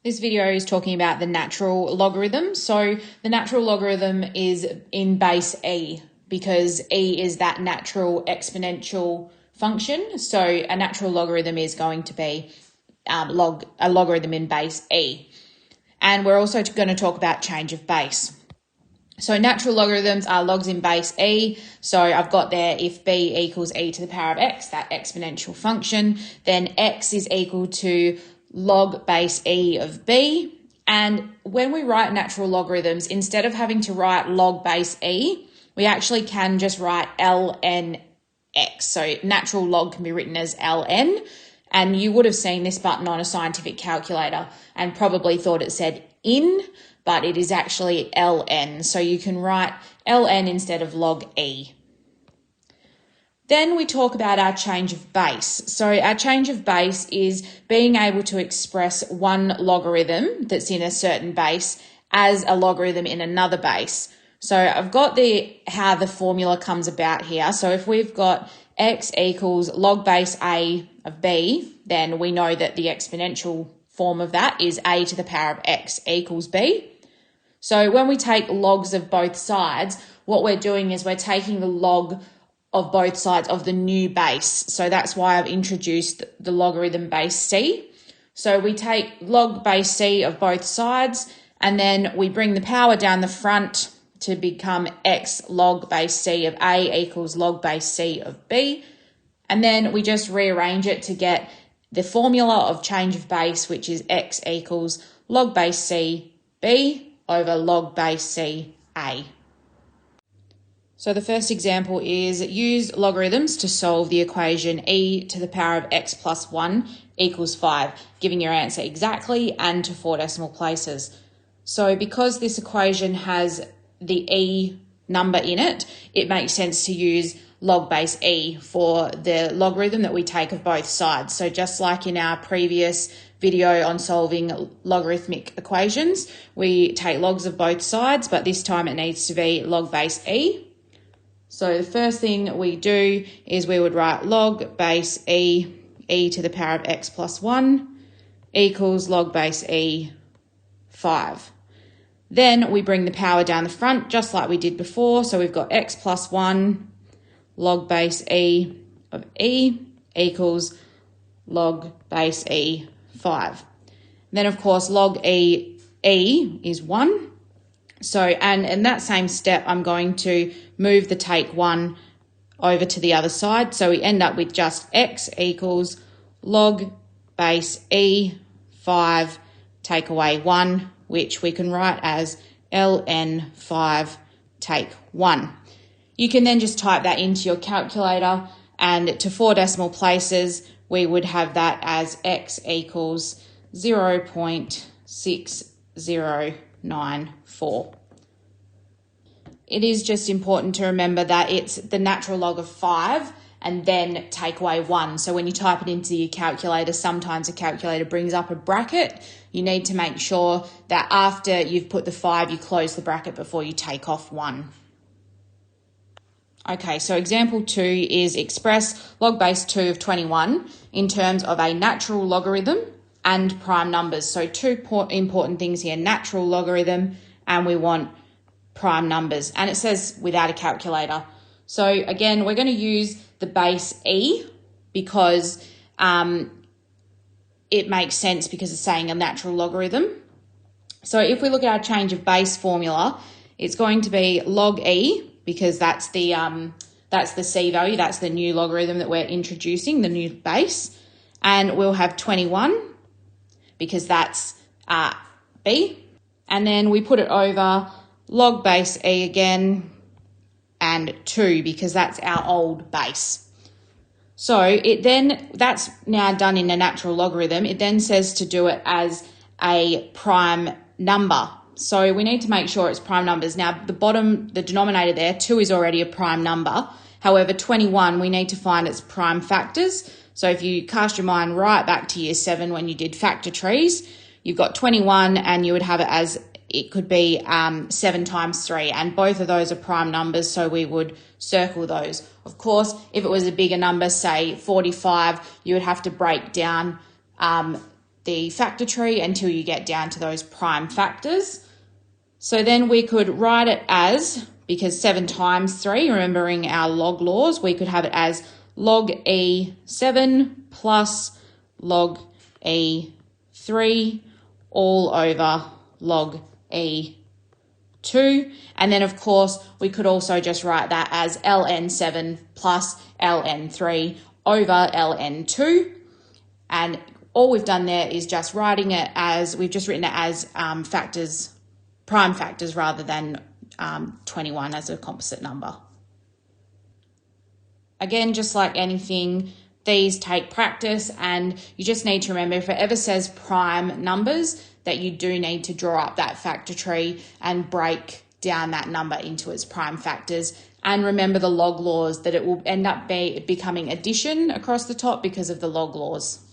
This video is talking about the natural logarithm. So the natural logarithm is in base e because e is that natural exponential function. So a natural logarithm is going to be a logarithm in base e. And we're also going to talk about change of base. So natural logarithms are logs in base e. So I've got there if b equals e to the power of x, that exponential function, then x is equal to log base e of b. And when we write natural logarithms, instead of having to write log base e, we actually can just write ln x. So natural log can be written as ln. And you would have seen this button on a scientific calculator and probably thought it said in, but it is actually ln. So you can write ln instead of log e. Then we talk about our change of base. So our change of base is being able to express one logarithm that's in a certain base as a logarithm in another base. So I've got how the formula comes about here. So if we've got x equals log base a of b, then we know that the exponential form of that is a to the power of x equals b. So when we take logs of both sides, what we're doing is we're taking the log of both sides of the new base. So that's why I've introduced the logarithm base c. So we take log base c of both sides, and then we bring the power down the front to become x log base c of a equals log base c of b. And then we just rearrange it to get the formula of change of base, which is x equals log base c b over log base c a. So the first example is use logarithms to solve the equation e to the power of x plus 1 equals 5, giving your answer exactly and to 4 decimal places. So because this equation has the e number in it, it makes sense to use log base e for the logarithm that we take of both sides. So just like in our previous video on solving logarithmic equations, we take logs of both sides, but this time it needs to be log base e. So the first thing we do is we would write log base e to the power of x plus 1 equals log base e 5. Then we bring the power down the front just like we did before. So we've got x plus 1 log base e of e equals log base e 5. Then of course log e is 1. So, and in that same step, I'm going to move the take 1 over to the other side. So we end up with just x equals log base e 5 take away 1, which we can write as ln 5 take 1. You can then just type that into your calculator, and to 4 decimal places, we would have that as x equals 0.6094. It is just important to remember that it's the natural log of 5 and then take away 1. So when you type it into your calculator, sometimes the calculator brings up a bracket. You need to make sure that after you've put the 5, you close the bracket before you take off 1. Okay, so example 2 is express log base 2 of 21 in terms of a natural logarithm and prime numbers. So two important things here, natural logarithm, and we want prime numbers. And it says without a calculator. So again, we're going to use the base e because it makes sense because it's saying a natural logarithm. So if we look at our change of base formula, it's going to be log e because that's the c value, that's the new logarithm that we're introducing, the new base. And we'll have 21 because that's b. And then we put it over log base e again and 2 because that's our old base. So that's now done in a natural logarithm. It then says to do it as a prime number. So we need to make sure it's prime numbers. Now the denominator there, 2 is already a prime number. However, 21, we need to find its prime factors. So if you cast your mind right back to year 7 when you did factor trees, you've got 21 and you would have it as it could be 7 times 3, and both of those are prime numbers, so we would circle those. Of course, if it was a bigger number, say 45, you would have to break down the factor tree until you get down to those prime factors. So then we could write it as, because 7 times 3, remembering our log laws, we could have it as log E7 plus log E3 all over log E2. And then, of course, we could also just write that as ln7 plus ln3 over ln2. And all we've done there is just writing it as, we've just written it as factors, prime factors, rather than 21 as a composite number. Again, just like anything, these take practice, and you just need to remember, if it ever says prime numbers, that you do need to draw up that factor tree and break down that number into its prime factors. And remember the log laws, that it will end up becoming addition across the top because of the log laws.